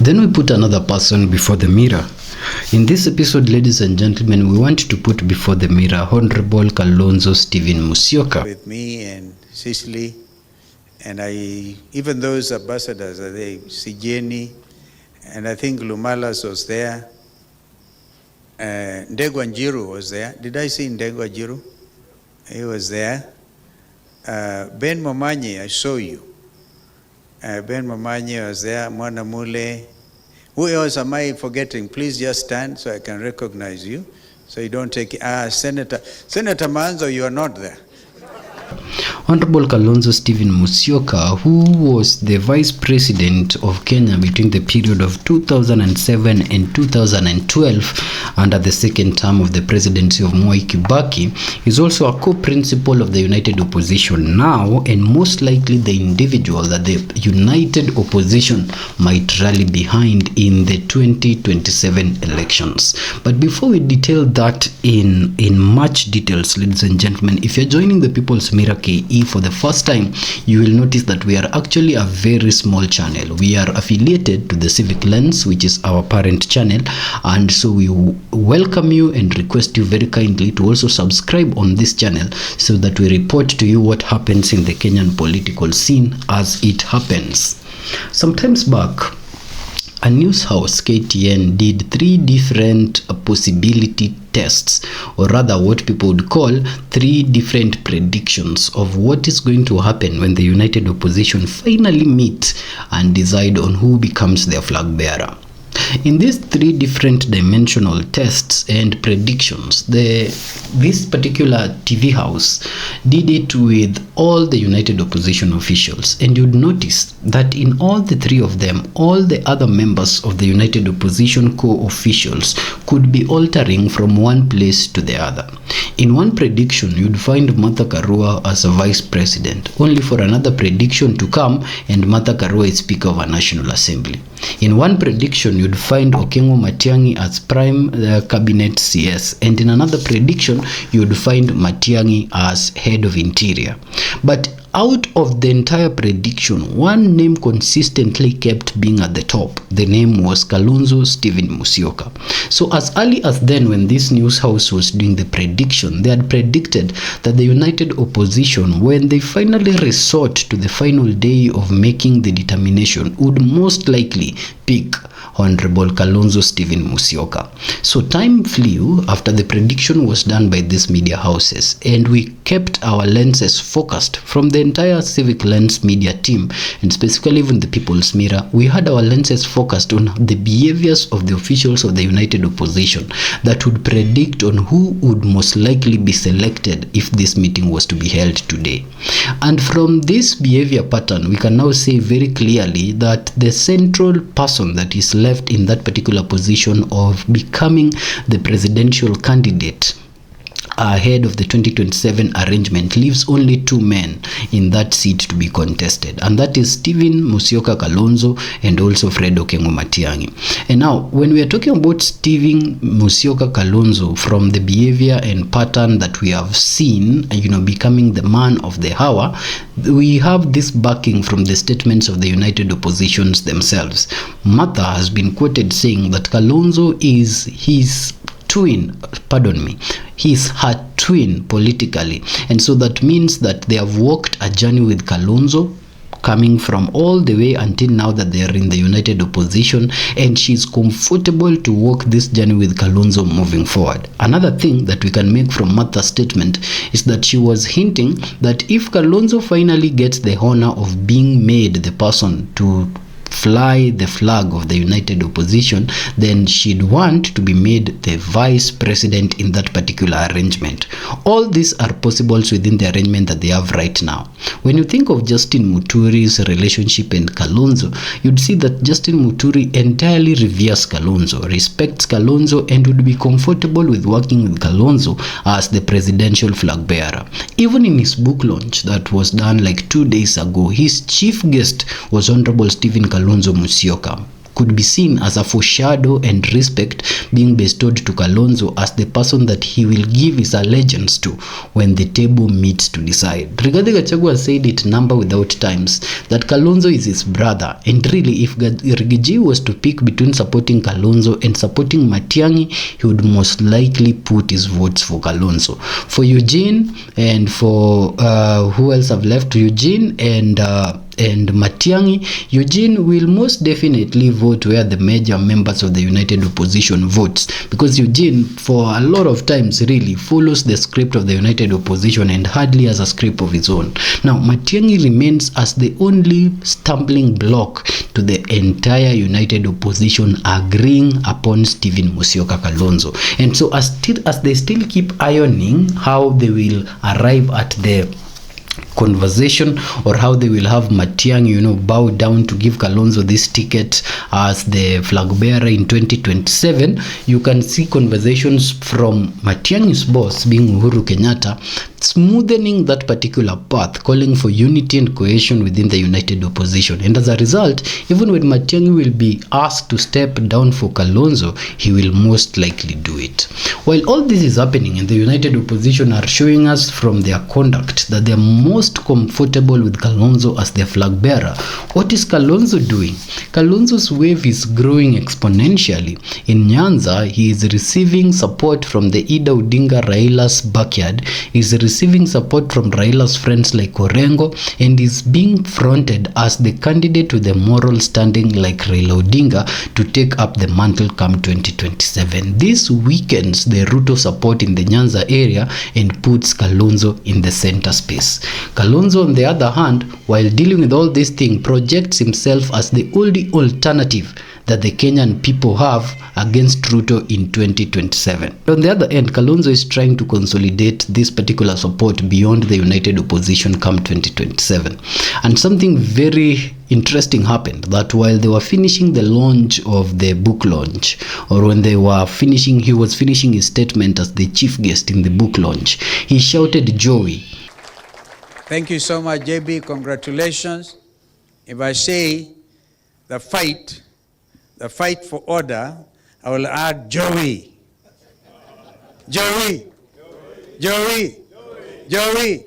Then we put another person before the mirror. In this episode, ladies and gentlemen, we want to put before the mirror Honorable Kalonzo Stephen Musyoka. With me and Cicely, and even those ambassadors, are they Sijeni, and I think Lumalas was there. Ndegwa Njiru was there. Did I see Ndegwa Njiru? He was there. Ben Momanyi, I saw you. Ben Momanyi was there. Mwana Mule. Who else am I forgetting? Please just stand so I can recognize you. So you don't take Senator Manzo, you are not there. Honorable Kalonzo Stephen Musyoka, who was the Vice President of Kenya between the period of 2007 and 2012 under the second term of the presidency of Mwai Kibaki, is also a co-principal of the United Opposition now, and most likely the individual that the United Opposition might rally behind in the 2027 elections. But before we detail that in much details, ladies and gentlemen, if you're joining the People's Mirror KE for the first time, you will notice that we are actually a very small channel. We are affiliated to the Civic Lens, which is our parent channel, and so we welcome you and request you very kindly to also subscribe on this channel so that we report to you what happens in the Kenyan political scene as it happens. Sometimes back, a news house, KTN, did 3 different possibility tests, or rather what people would call 3 different predictions of what is going to happen when the United Opposition finally meet and decide on who becomes their flag bearer. In these 3 different dimensional tests and predictions, this particular TV house did it with all the United Opposition officials, and you'd notice that in all the 3 of them, all the other members of the United Opposition co-officials could be altering from one place to the other. In one prediction, you'd find Martha Karua as a vice president, only for another prediction to come and Martha Karua is Speaker of a National Assembly. In one prediction, you'd find Okengo Matiang'i as Prime Cabinet CS, and in another prediction, you'd find Matiang'i as Head of Interior. But out of the entire prediction, one name consistently kept being at the top. The name was Kalonzo Stephen Musyoka. So as early as then, when this news house was doing the prediction, they had predicted that the United Opposition, when they finally resort to the final day of making the determination, would most likely pick Honorable Kalonzo Stephen Musyoka. So time flew after the prediction was done by these media houses, and we kept our lenses focused from the entire Civic Lens media team, and specifically even the People's Mirror. We had our lenses focused on the behaviors of the officials of the United Opposition that would predict on who would most likely be selected if this meeting was to be held today. And from this behavior pattern, we can now say very clearly that the central person that is left in that particular position of becoming the presidential candidate ahead of the 2027 arrangement leaves only 2 men in that seat to be contested, and that is Stephen Musyoka Kalonzo and also Fred Okengo Matiang'i. And now, when we are talking about Stephen Musyoka Kalonzo, from the behavior and pattern that we have seen, becoming the man of the hour, we have this backing from the statements of the United Oppositions themselves. Martha has been quoted saying that Kalonzo is he's her twin politically, and so that means that they have walked a journey with Kalonzo, coming from all the way until now that they are in the United Opposition, and she's comfortable to walk this journey with Kalonzo moving forward. Another thing that we can make from Martha's statement is that she was hinting that if Kalonzo finally gets the honor of being made the person to fly the flag of the United Opposition, then she'd want to be made the vice president in that particular arrangement. All these are possibles within the arrangement that they have right now. When you think of Justin Muturi's relationship and Kalonzo, you'd see that Justin Muturi entirely reveres Kalonzo, respects Kalonzo, and would be comfortable with working with Kalonzo as the presidential flag bearer. Even in his book launch that was done like 2 days ago, his chief guest was Honorable Stephen Kalonzo Musyoka. could be seen as a foreshadow and respect being bestowed to Kalonzo as the person that he will give his allegiance to when the table meets to decide. Rigathi Gachagua said it number without times that Kalonzo is his brother, and really if Rigiji was to pick between supporting Kalonzo and supporting Matiang'i, he would most likely put his votes for Kalonzo. For Eugene and for who else have left? Eugene and Matiang'i, Eugene will most definitely vote where the major members of the United Opposition votes, because Eugene for a lot of times really follows the script of the United Opposition and hardly has a script of his own. Now Matiang'i remains as the only stumbling block to the entire United Opposition agreeing upon Stephen Musyoka Kalonzo. And so as they still keep ironing how they will arrive at the conversation, or how they will have Matiang'i, bow down to give Kalonzo this ticket as the flag bearer in 2027, you can see conversations from Matiang'i's boss, being Uhuru Kenyatta, smoothing that particular path, calling for unity and cohesion within the United Opposition. And as a result, even when Matiang'i will be asked to step down for Kalonzo, he will most likely do it. While all this is happening, and the United Opposition are showing us from their conduct that they are most comfortable with Kalonzo as their flag bearer, what is Kalonzo doing? Kalonzo's wave is growing exponentially. In Nyanza, he is receiving support from the Ida Odinga Raila's backyard, is receiving support from Raila's friends like Orengo, and is being fronted as the candidate with a moral standing like Raila Odinga to take up the mantle come 2027. This weakens the root of support in the Nyanza area and puts Kalonzo in the center space. Kalonzo, on the other hand, while dealing with all these things, projects himself as the only alternative that the Kenyan people have against Ruto in 2027. On the other end, Kalonzo is trying to consolidate this particular support beyond the United Opposition come 2027. And something very interesting happened, that while they were finishing the launch of the book launch, or when he was finishing his statement as the chief guest in the book launch, he shouted Joey. Thank you so much, JB. Congratulations. If I say the fight for order, I will add Joey. Joey. Joey. Joey.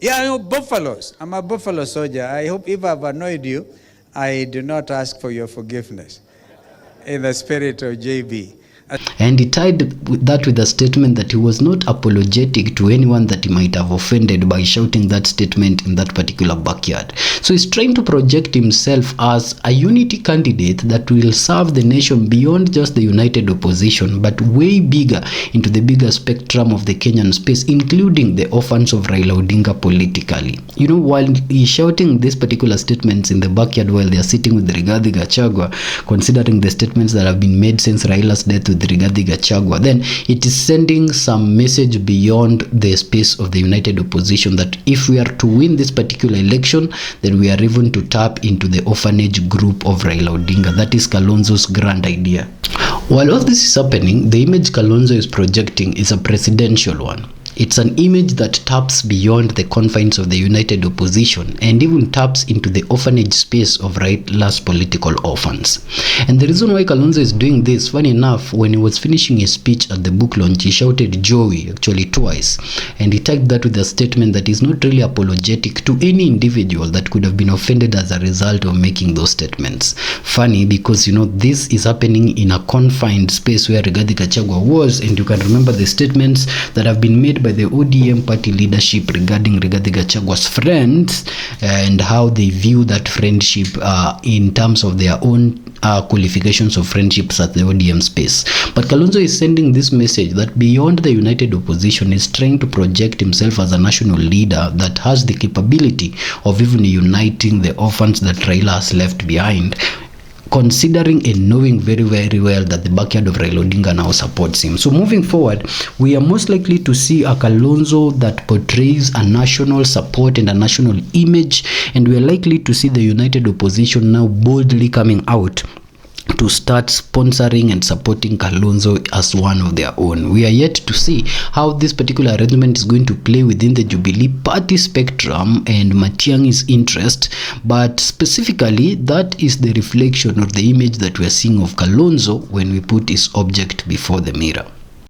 Yeah, buffaloes. I'm a buffalo soldier. I hope if I've annoyed you, I do not ask for your forgiveness. In the spirit of JB. And he tied that with a statement that he was not apologetic to anyone that he might have offended by shouting that statement in that particular backyard. So he's trying to project himself as a unity candidate that will serve the nation beyond just the United Opposition, but way bigger into the bigger spectrum of the Kenyan space, including the orphans of Raila Odinga politically. While he's shouting these particular statements in the backyard while they are sitting with Rigathi Gachagua, considering the statements that have been made since Raila's death with Rigathi Gachagua, then it is sending some message beyond the space of the United Opposition that if we are to win this particular election, then we are even to tap into the orphanage group of Raila Odinga. That is Kalonzo's grand idea. While all this is happening, the image Kalonzo is projecting is a presidential one. It's an image that taps beyond the confines of the United Opposition and even taps into the orphanage space of Raila's political orphans. And the reason why Kalonzo is doing this, funny enough, when he was finishing his speech at the book launch, he shouted Joey actually twice. And he tagged that with a statement that is not really apologetic to any individual that could have been offended as a result of making those statements. Funny because, this is happening in a confined space where Rigathi Gachagua was, and you can remember the statements that have been made by the ODM party leadership regarding Rigathi Gachagua's friends and how they view that friendship in terms of their own qualifications of friendships at the ODM space. But Kalonzo is sending this message that beyond the United Opposition is trying to project himself as a national leader that has the capability of even uniting the orphans that Raila has left behind, considering and knowing very, very well that the backyard of Raila Odinga now supports him. So moving forward, we are most likely to see a Kalonzo that portrays a national support and a national image, and we are likely to see the United Opposition now boldly coming out to start sponsoring and supporting Kalonzo as one of their own. We are yet to see how this particular arrangement is going to play within the Jubilee Party spectrum and Matiang'i's interest, but specifically that is the reflection or the image that we are seeing of Kalonzo when we put his object before the mirror.